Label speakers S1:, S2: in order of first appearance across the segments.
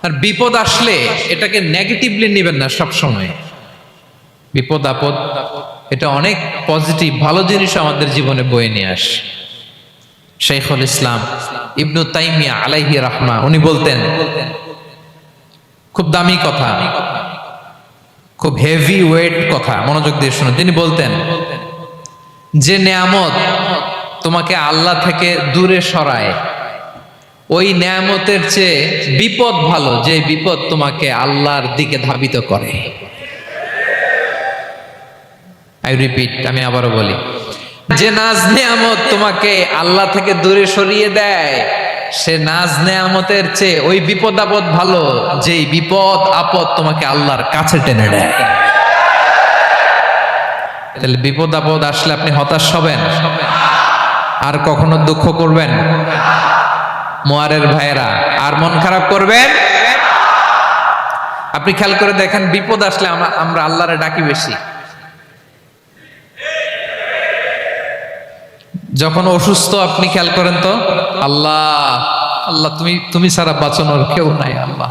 S1: আর বিপদ আসলে এটাকে নেগেটিভলি নেবেন না। সব সময় বিপদ আপদ এটা অনেক পজিটিভ ভালো জিনিস আমাদের জীবনে বয়ে নিয়ে আসে। শাইখুল ইসলাম ইবনু তাইমিয়া আলাইহি রাহমা উনি বলতেন, খুব দামি কথা, খুব হেভি ওয়েট কথা, মনোযোগ দিয়ে শুনুন। তিনি বলতেন, যে নেয়ামত তোমাকে আল্লাহ থেকে দূরে সরায়, ওই নেয়ামতের চেয়ে বিপদ ভালো, যে বিপদ তোমাকে আল্লাহর দিকে ধাবিত করে। আই রিপিট, আমি আবারও বলি, যে নাজ নেয়ামত তোমাকে আল্লাহ থেকে দূরে সরিয়ে দেয়, সে নাজ নেয়ামতের চেয়ে ওই বিপদ আপদ ভালো, যেই বিপদ আপদ তোমাকে আল্লাহর কাছে টেনে নেয়। তাহলে বিপদ আপদ আসলে আপনি হতাশ হবেন আর কখনো দুঃখ করবেন? মোয়ারের ভাইয়েরা, আর মন খারাপ করবেন? আপনি খেয়াল করে দেখেন, বিপদ আসলে আমরা আল্লাহরে ডাকি বেশি। যখন অসুস্থ আপনি খেয়াল করেন তো, আল্লাহ আল্লাহ তুমি ছাড়া বাঁচানোর কেউ নাই, আল্লাহ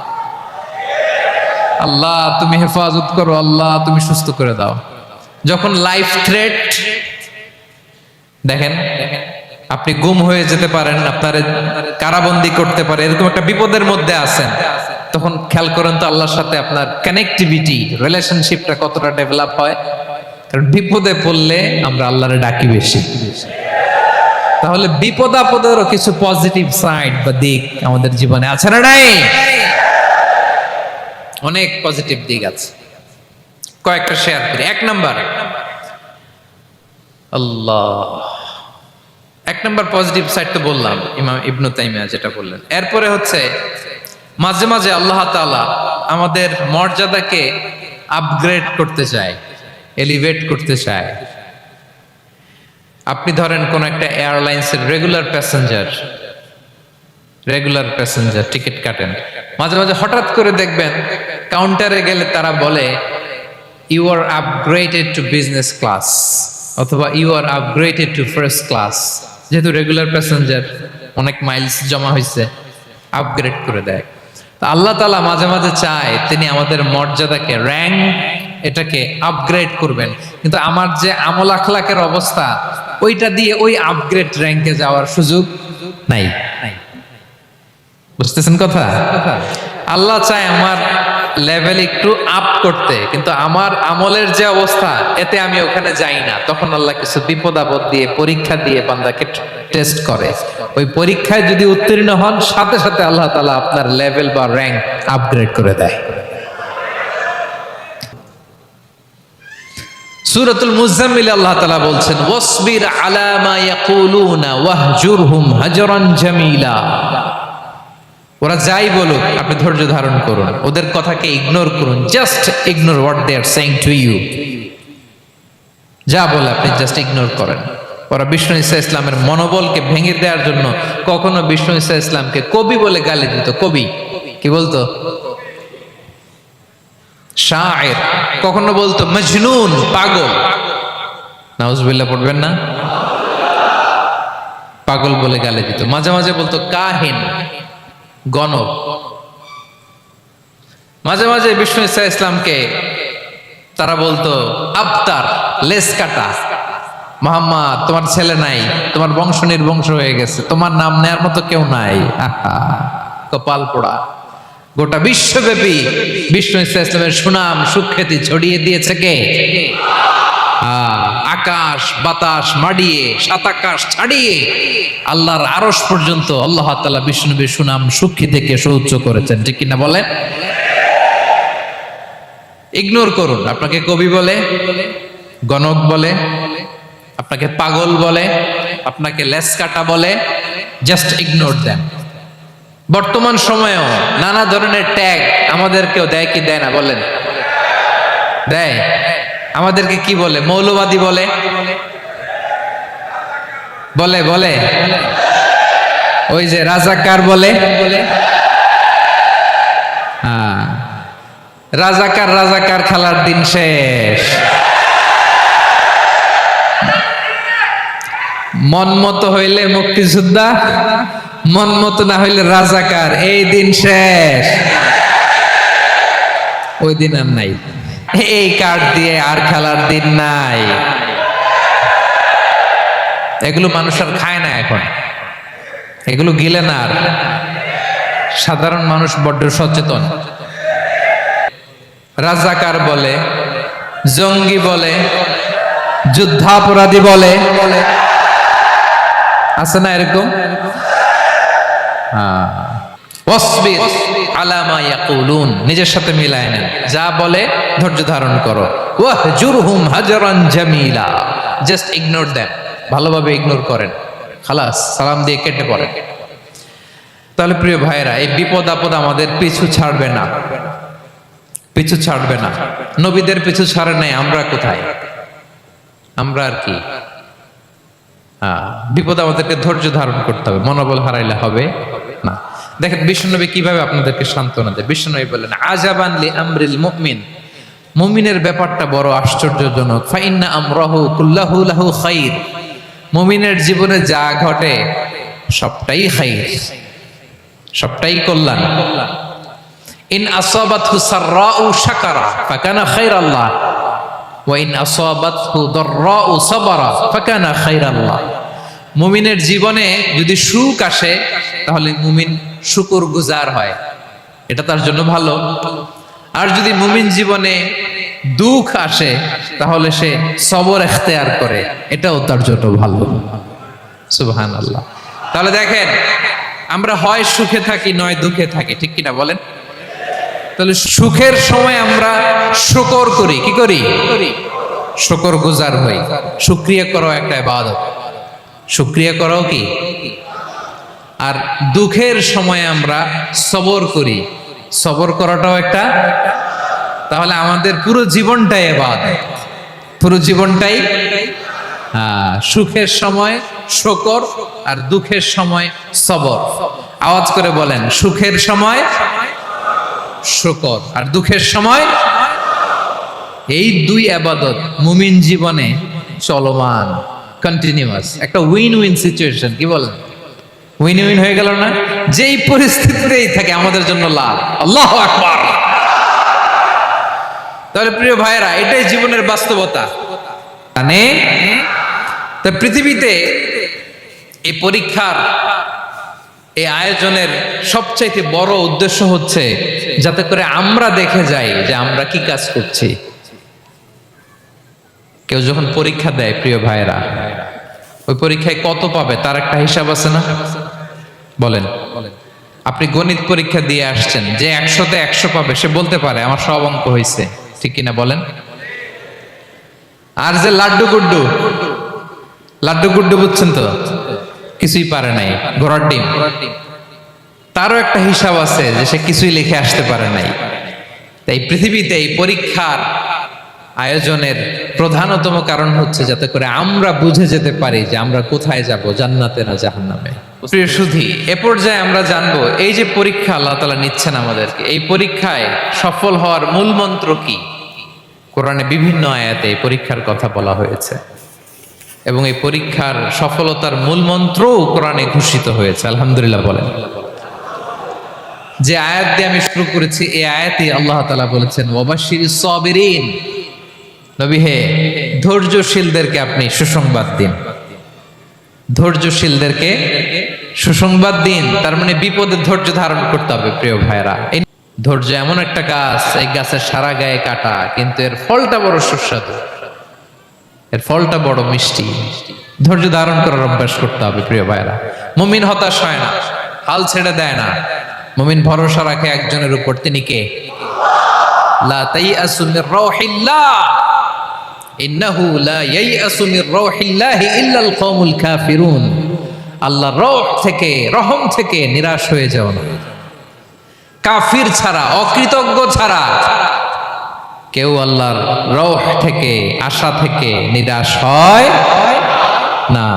S1: আল্লাহ তুমি হেফাজত করো, আল্লাহ তুমি সুস্থ করে দাও। যখন লাইফ থ্রেট, দেখেন আপনি গুম হয়ে যেতে পারেন, আপনার কারাবন্দি করতে পারে, এরকম একটা বিপদের মধ্যে আছেন, তখন খেয়াল করেন তো আল্লাহর সাথে আপনার কানেক্টিভিটি, রিলেশনশিপটা কতটা ডেভেলপ হয়। কারণ বিপদে পড়লে আমরা আল্লাহরে ডাকি বেশি। তাহলে বিপদ আপদেরও কিছু পজিটিভ সাইড বা দিক আমাদের জীবনে আছে না নাই? অনেক পজিটিভ দিক আছে, কয়েকটা শেয়ার করি। এক নাম্বার, আল্লাহ এক নাম্বার পজিটিভ সাইড তো বললাম, ইমাম ইবনু তাইমিয়া যেটা বললেন। এরপরে হচ্ছে মাঝে মাঝে আল্লাহ তাআলা আমাদের মর্যাদাকে আপগ্রেড করতে চায়, এলিভেট করতে চায়। আপনি ধরেন কোন একটা এয়ারলাইন্সের রেগুলার প্যাসেঞ্জার টিকিট কাটেন, মাঝে মাঝে হঠাৎ করে দেখবেন কাউন্টারে গেলে তারা বলে you are upgraded to business class, অথবা you are upgraded to first class. যেহেতু রেগুলার প্যাসেঞ্জার, অনেক মাইলস জমা হয়েছে, আপগ্রেড করে দেয়। তো আল্লাহ তাআলা মাঝে মাঝে চায় তিনি আমাদের মর্যাদাকে, র্যাঙ্ক, এটাকে আপগ্রেড করবেন। কিন্তু আমার যে আমল আখলাকের অবস্থা, ওইটা দিয়ে ওই আপগ্রেড র্যাঙ্কে যাওয়ার সুযোগ নাই। বুঝতেছেন কথা? আল্লাহ চায় আমার লেভেল একটু আপ করতে, কিন্তু আমার আমলের যে অবস্থা, এতে আমি ওখানে যাই না। তখন আল্লাহ কিছু বিপদ আপদ দিয়ে, পরীক্ষা দিয়ে বান্দাকে টেস্ট করে। ওই পরীক্ষায় যদি উত্তীর্ণ হন, সাথে সাথে আল্লাহ তাআলা আপনার লেভেল বা র্যাঙ্ক আপগ্রেড করে দেয়। সূরাতুল মুজাম্মিল আল্লাহ তাআলা বলছেন, ওয়াসবির আলা মা ইয়াকুলুনা ওয়াহজুরহুম হাজরান জামিলা। ওরা যাই বলুক, আপনি ধৈর্য ধারণ করুন, ওদের কথাকে ইগনোর করুন। Just ignore what they are saying to you. যা বলে আপনি জাস্ট ইগনোর করেন। ওরা বিষ্ণু ঈসা ইসলামের মনোবলকে ভেঙে দেওয়ার জন্য কখনো বিষ্ণু ঈসা ইসলামকে কবি বলে গালি দিত। কবি কি বলতো? শায়ের। কখনো বলতো মজনুন, পাগল। নাউজুবিল্লাহ পড়বেন না? পাগল বলে গালি দিত। মাঝে মাঝে বলতো কাহিন, গণক। মাঝে মাঝে বিষ্ণু ঈসা ইসলামকে তারা বলতো আবতার, লেস কাটা। মুহাম্মদ, তোমার ছেলে নাই, তোমার বংশ নির্বংশ হয়ে গেছে, তোমার নাম নেয়ার মতো কেউ নাই। কপাল পোড়া। গোটা বিশ্বব্যাপী বিষ্ণু ঈসা ইসলামের সুনাম সুখ্যাতি ছড়িয়ে দিয়েছে কে? আকাশ বাতাস মাড়িয়ে, সাত আকাশ ছাড়িয়ে আল্লাহর আরশ পর্যন্ত আল্লাহ তাআলা বিষ্ণু নবীর সুনাম সুখ্যাতিকে সুউচ্চ করেছেন। ঠিক কিনা বলেন? ইগনোর করুন। আপনাকে কবি বলে, গণক বলে, আপনাকে পাগল বলে, আপনাকে লেস কাটা বলে, জাস্ট ইগনোর দেন। বর্তমান সময়েও নানা ধরনের ট্যাগ আমাদেরকেও দেয় কি দেয় না? বলেন, দেয়। আমাদেরকে কি বলে? মৌলবাদী বলে, বলে বলে ওই যে রাজাকার বলে। রাজাকার খেলার দিন শেষ। মন মতো হইলে মুক্তিযোদ্ধা, মন মতো না হইলে রাজাকার, এই দিন শেষ। ওই দিন আর নাই, এই কার্ড দিয়ে আর খেলার দিন নাই। এগুলো মানুষ আর খায় না এখন, এগুলো গিলে না আর। সাধারণ মানুষ বড্ড সচেতন। রাজাকার বলে, জঙ্গি বলে, যুদ্ধাপরাধী বলে, আছে না এরকম? ওয়াসবির আলা মা ইয়াকুলুন, নিজের সাথে মিলায় নেন, যা বলে ধৈর্য ধারণ করো। ওয়াহজুরহুম হাজরান জামিলা, জাস্ট ইগনোর দেম, ভালোভাবে ইগনোর করেন, খালাস, সালাম দিয়ে কেটে পড়েন। তাহলে প্রিয় ভাইরা, এই বিপদ আপদ আমাদের পিছু ছাড়বে না, পিছু ছাড়বে না। নবীদের পিছু ছাড়ে নাই, আমরা কোথায়? আমরা আর কি? বিপদ আমাদেরকে ধৈর্য ধারণ করতে হবে, মনোবল হারাইলে হবে না। দেখেন বিশ্বনবী কিভাবে আপনাদেরকে সান্ত্বনা দেয়। বিশ্বনবী বললেন, আজাবান লি আমরিল মুমিন, মুমিনের ব্যাপারটা বড় আশ্চর্যজনক। ফাইন্না আমরাহু কুল্লাহু লাহু খাইর, মুমিনের জীবনে যা ঘটে সবটাই খাইর, সবটাই কল্যাণ। ইন আসাবাতহু সাররাউ শাকারা ফাকানা খাইরাল্লাহ ওয়া ইন আসাবাতহু দাররাউ সাবারা ফাকানা খাইরাল্লাহ। মুমিনের জীবনে যদি সুখ আসে তাহলে মুমিন শুকরগুজার হয়, এটা তার জন্য ভালো। আর যদি মুমিন জীবনে দুঃখ আসে তাহলে সে সবর ইখতিয়ার করে, এটাও তার জন্য ভালো। সুবহানাল্লাহ। তাহলে দেখেন, আমরা হয় সুখে থাকি নয় দুঃখে থাকি, ঠিক কিনা বলেন? তাহলে সুখের সময় আমরা শুকর করি, কি করি? শুকর গুজার হই। শুকরিয়া করো একটা ইবাদত, শুকরিয়া করো কি? আর দুঃখের সময় আমরা সবর করি, সবর করাটাও একটা। তাহলে আমাদের পুরো জীবনটাই ইবাদত, পুরো জীবনটাই সুখের সময় শুকর আর দুঃখের সময় সবর। আওয়াজ করে বলেন, সুখের সময় শুকর আর দুঃখের সময়। এই দুই ইবাদত মুমিন জীবনে চলমান, কন্টিনিউয়াস, একটা উইন উইন সিচুয়েশন। কি বলেন? উইন উইন হয়ে গেল না? যেই পরিস্থিতিতেই থাকে আমাদের জন্য লাভ। আল্লাহু আকবার। তাহলে প্রিয় ভাইরা, এটাই জীবনের বাস্তবতা। মানে তা পৃথিবীতে এই পরীক্ষার, এই আয়োজনের সবচাইতে বড় উদ্দেশ্য হচ্ছে যাতে করে আমরা দেখে যাই যে আমরা কি কাজ করছি। কেউ যখন পরীক্ষা দেয় প্রিয় ভাইরা, ওই পরীক্ষায় কত পাবে তার একটা হিসাব আছে না? বলেন, আপনি গণিত পরীক্ষা দিয়ে আসছেন, যে 100-তে 100 পাবে সে বলতে পারে আমার সব অঙ্ক হয়েছে, ঠিক কিনা বলেন? আর যে লাড্ডু গুড্ডু, লাড্ডু গুড্ডু বুঝছেন তো, কিছুই পারে নাই, ঘোড়ার ডিম, তারও একটা হিসাব আছে যে সে কিছুই লিখে আসতে পারে নাই। তাই পৃথিবীতে এই পরীক্ষার আয়োজনের প্রধানতম কারণ হচ্ছে যাতে করে আমরা বুঝে যেতে পারি যে আমরা কোথায় যাব, জান্নাতে না জাহান্নামে। প্রিয় সুধী, এ পর্যায়ে আমরা জানবো এই যে পরীক্ষা আল্লাহ তাআলা নিচ্ছেন আমাদেরকে, এই পরীক্ষায় সফল হওয়ার মূল মন্ত্র কি। কোরআনে বিভিন্ন আয়াতে এই পরীক্ষার কথা বলা হয়েছে এবং এই পরীক্ষার সফলতার মূল মন্ত্রও কোরআনে ঘোষিত হয়েছে। আলহামদুলিল্লাহ বলেন। যে আয়াত দিয়ে আমি শুরু করেছি, এই আয়াতে আল্লাহ তাআলা বলেছেন, ওয়াবাশশিরিস সাবিরিন, নবী হে, ধৈর্যশীলদেরকে আপনি সুসংবাদ দিন, ধৈর্যশীলদেরকে সুসংবাদ দিন। তার মানে বিপদে ধৈর্য ধারণ করতে হবে প্রিয় ভাইরা। ধৈর্য এমন একটা গাছ, এই গাছের সারা গায়ে কাটা, কিন্তু এর ফলটা বড় সুস্বাদু, এর ফলটা বড় মিষ্টি। ধৈর্য ধারণ করার অভ্যাস করতে হবে প্রিয় ভাইরা। মুমিন হতাশ হয় না, হাল ছেড়ে দেয় না। মুমিন ভরসা রাখে একজনের উপর, তিনি কে? লা তাইয়াসু মির রাউহিল্লাহ, ইন্নাহু লা ইয়াইয়াসু মির রাউহিল্লাহি ইল্লাল কওমুল কাফিরুন। আল্লাহর রহ থেকে, রহম থেকে নিরাশ হয়ে যাও না। কাফির ছাড়া, অকৃতজ্ঞ ছাড়া কেউ আল্লাহর রহ থেকে, আশা থেকে নিরাশ হয় না।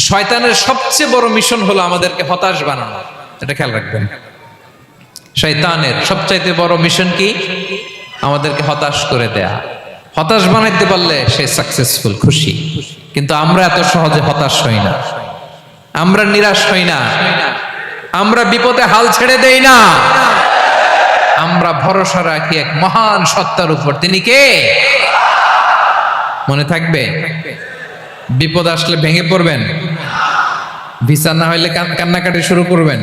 S1: শয়তানের সবচেয়ে বড় মিশন হলো আমাদেরকে হতাশ বানানো, এটা খেয়াল রাখবেন। শয়তানের সবচাইতে বড় মিশন কি? আমাদেরকে হতাশ করে দেয়া। হতাশ বানাইতে পারলে সে সাকসেসফুল, খুশি। কিন্তু আমরা এত সহজে হতাশ হই না, আমরা নিরাশ হই না, আমরা বিপদে হাল ছেড়ে দেই না, আমরা আমরা ভরসা রাখি এক মহান সত্তার উপর। তিনি কে? মনে থাকবে? বিপদ আসলে ভেঙে পড়বেন? ভিসা না হইলে কান্নাকাটি শুরু করবেন?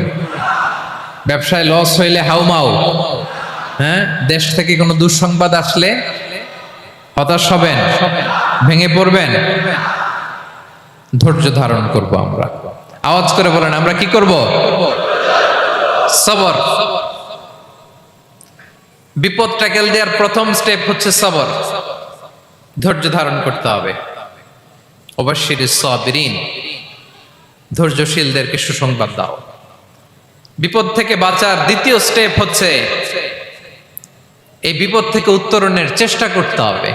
S1: ব্যবসায় লস হইলে হাউমাউ? হ্যাঁ, দেশ থেকে কোনো দুঃসংবাদ আসলে হতাশ হবেন? ভেঙে পড়বেন? ধৈর্য ধারণ করব আমরা। আওয়াজ করে বলেন, আমরা কি করব? সবর। বিপদ ট্যাকেল দেওয়ার প্রথম স্টেপ হচ্ছে সবর। ধৈর্য ধারণ করতে হবে। অবশ্যই সাবিরিন, ধৈর্যশীলদেরকে সুসংবাদ দাও। বিপদ থেকে বাঁচার দ্বিতীয় স্টেপ হচ্ছে এই বিপদ থেকে উত্তরণের চেষ্টা করতে হবে।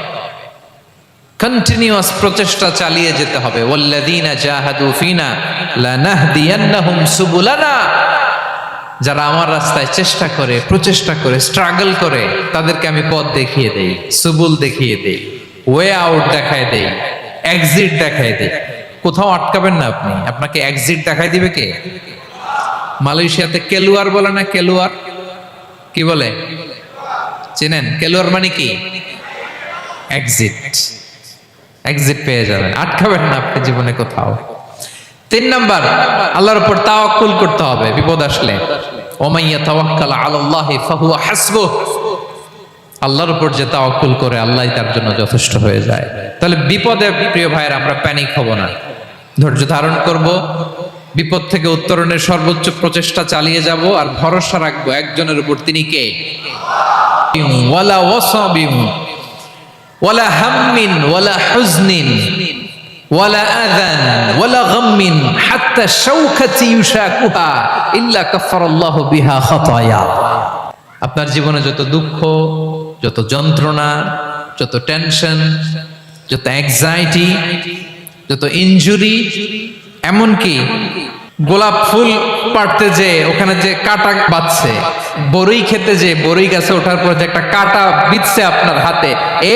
S1: কন্টিনিউয়াস প্রচেষ্টা চালিয়ে যেতে হবে। ওয়াল্লাযীনা জাহাদু ফিনা লানাহদিয়ান্নাহুম সুবুলানা। যারা আমার রাস্তায় চেষ্টা করে, প্রচেষ্টা করে, স্ট্রাগল করে, তাদেরকে আমি পথ দেখিয়ে দেই, সুবুল দেখিয়ে দেই, ওয়ে আউট দেখায় দেই, এক্সিট দেখায় দেই। কোথাও আটকাবেন না আপনি, আপনাকে এক্সিট দেখায় দিবে কে? মালয়েশিয়াতে কেলুয়ার বলে না? কেলুয়ার কি বলে চেনেন? কেলুয়ার মানে কি? এক্সিট। এক্সিট পেয়ে যাবেন, আটকাবেন না আপনি জীবনে কোথাও। 3 নাম্বার, আল্লাহর উপর তাওয়াক্কুল করতে হবে বিপদ আসলে। ওমান ইয়াতাওয়াক্কাল আলাল্লাহি ফাহুয়া হাসবুহ। আল্লাহর উপর যে তাওয়াক্কুল করে, আল্লাহই তার জন্য যথেষ্ট হয়ে যায়। তাহলে বিপদে প্রিয় ভাইয়ের আমরা প্যানিক হব না, ধৈর্য ধারণ করব, বিপদ থেকে উত্তরণের সর্বোচ্চ প্রচেষ্টা চালিয়ে যাব, আর ভরসা রাখবো একজনের উপর। তিনি কে? ওয়ালা ওয়াসাবিন ওয়ালা হাম্মিন ওয়ালা হুজনিন ওয়ালা আযান ওয়ালা গাম্মিন হাত্তা শাওকাতি ইউশাকুহা ইল্লা কাফফারাল্লাহু বিহা খাতায়া। আপনার জীবনে যত দুঃখ, যত যন্ত্রণা, যত টেনশন, যত অ্যাংজাইটি, যত ইনজুরি, এমনকি গোলাপ ফুল পাড়তে যে ওখানে যে কাটা বাঁধছে, বড়ই খেতে যে বড়ই গাছে ওঠার পর যে একটা কাটা বিঁধছে আপনার হাতে,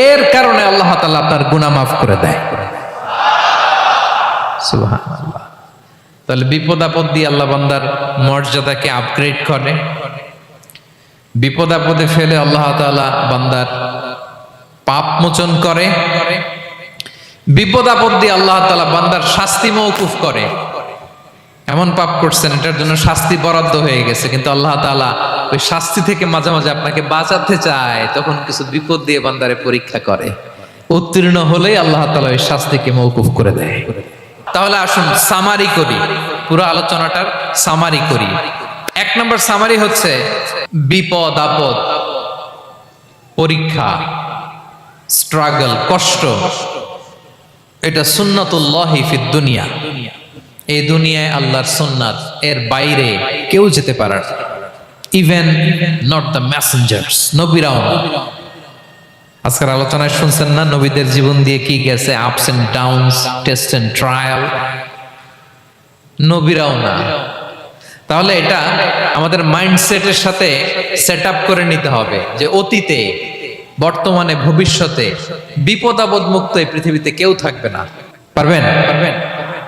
S1: এর কারণে আল্লাহ তাআলা আপনার গুনাহ মাফ করে দেয়। সুবহানাল্লাহ। তাহলে বিপদ আপদ দিয়ে আল্লাহ বান্দার মর্যাদাকে আপগ্রেড করে। বিপদ আপদে ফেলে আল্লাহ তাআলা বান্দার পাপ মোচন করে। বিপদ আপদ দিয়ে আল্লাহ তাআলা বান্দার শাস্তি মওকুফ করে। এমন পাপ করছেন, এটার জন্য শাস্তি বরাদ্দ হয়ে গেছে, কিন্তু আল্লাহ তাআলা ওই শাস্তি থেকে মাঝে মাঝে আপনাকে বাঁচাতে চায়, তখন কিছু বিপদ দিয়ে বান্দারে পরীক্ষা করে। উত্তীর্ণ হলেই আল্লাহ তাআলা ওই শাস্তিকে মওকুফ করে দেয়। তাহলে আসুন সামারি করি, পুরো আলোচনাটার সামারি করি। 1 নম্বর সামারি হচ্ছে বিপদ আপদ, পরীক্ষা, স্ট্রাগল, কষ্ট, এটা সুন্নাতুল্লাহি ফিদ দুনিয়া। এই দুনিয়ায় আল্লাহর সুন্নাত, এর বাইরে কেউ যেতে পারে না, ইভেন নট দ্য মেসেঞ্জার্স, নবীরাও না। আজকের আলোচনায় শুনছেন না নবীদের জীবন দিয়ে কি গেছে, ups and downs, test and trial, নবীরাও না। তাহলে এটা আমাদের মাইন্ডসেটের সাথে সেট আপ করে নিতে হবে যে অতীতে, বর্তমানে, ভবিষ্যতে বিপদ আপদ মুক্ত এই পৃথিবীতে কেউ থাকবে না। পারবেন?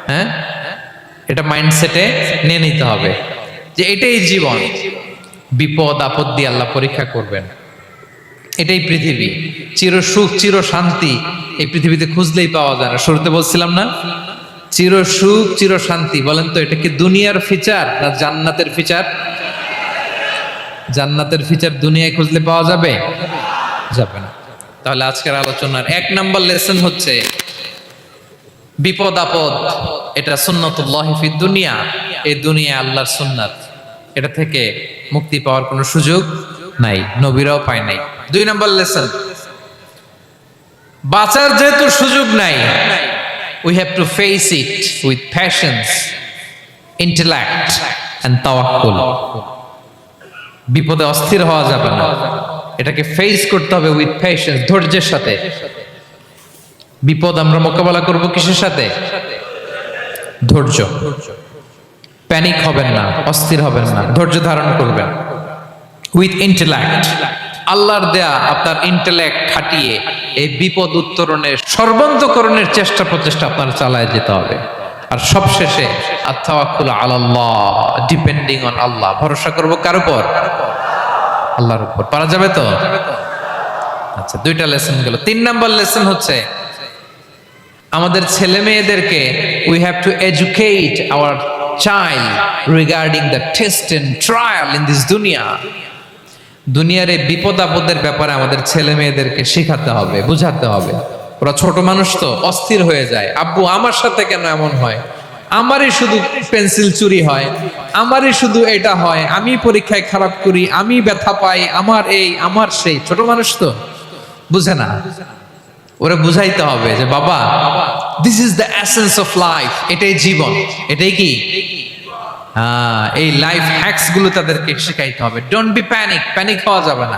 S1: হ্যাঁ, এটা মাইন্ডসেটে নিয়ে নিতে হবে যে এটাই জীবন, বিপদ আপদ দিয়ে আল্লাহ পরীক্ষা করবেন। এটাই পৃথিবী। চির সুখ, চির শান্তি এই পৃথিবীতে খুঁজলেই পাওয়া যায় না। শুরুতে বলছিলাম না, চির সুখ, চির শান্তি। বলেন তো, এটা কি দুনিয়ার ফিচার না জান্নাতের ফিচার? জান্নাতের ফিচার দুনিয়ায় খুঁজলে পাওয়া যাবে? যাবে না। তাহলে আজকের আলোচনার 1 নম্বর লেসন হচ্ছে বিপদ আপদ এটা সুন্নাতুল্লাহি ফিদ দুনিয়া। এই দুনিয়া আল্লাহর সুন্নাত, এটা থেকে মুক্তি পাওয়ার কোনো সুযোগ নাই, নবীরাও পায় নাই। 2 নম্বর লেসন, বাঁচার যেহেতু সুযোগ নাই, we have to face it with patience, intellect and tawakkul. বিপদে অস্থির হওয়া যাবে না, এটাকে ফেস করতে হবে উইথ পেশেন্স, ধৈর্যের সাথে। বিপদ আমরা মোকাবেলা করব কিসের সাথে? ধৈর্য। প্যানিক হবেন না, অস্থির হবেন না, ধৈর্য ধারণ করবেন উইথ ইন্টেলেক্ট। আল্লাহর দেয়া আপনার ইন্টেলেক্ট খাটিয়ে এই বিপদ উত্তরণের সর্বান্তকরণের চেষ্টা প্রচেষ্টা আপনার চালায় যেতে হবে। আর সবশেষে আত-তাওয়াক্কুল আলাল্লাহ, ডিপেন্ডিং অন আল্লাহ, ভরসা করব কার উপর? আল্লাহর উপর। পারা যাবে তো? আচ্ছা, 2টা লেসন গেল। 3 নাম্বার লেসন হচ্ছে আমাদের ছেলে মেয়েদেরকে we have to educate our child regarding the test and trial in this দুনিয়া। দুনিয়ার এই বিপদ আপদের ব্যাপারে আমাদের ছেলে মেয়েদেরকে শেখাতে হবে, বুঝাতে হবে। ওরা ছোট মানুষ তো অস্থির হয়ে যায়, আব্বু আমার সাথে কেন এমন হয়, আমারই শুধু পেন্সিল চুরি হয়, আমারই শুধু এটা হয়, আমি পরীক্ষায় খারাপ করি, আমি ব্যথা পাই, আমার এই আমার সেই। ছোট মানুষ তো বুঝে না। ওরা বুঝাইতে হবে যে বাবা, this is the essence of life, এটাই জীবন, এটাই কি এই লাইফ হ্যাকস গুলো তাদেরকে শেখাইতে হবে। ডোন্ট বি প্যানিক, প্যানিক হওয়া যাবে না।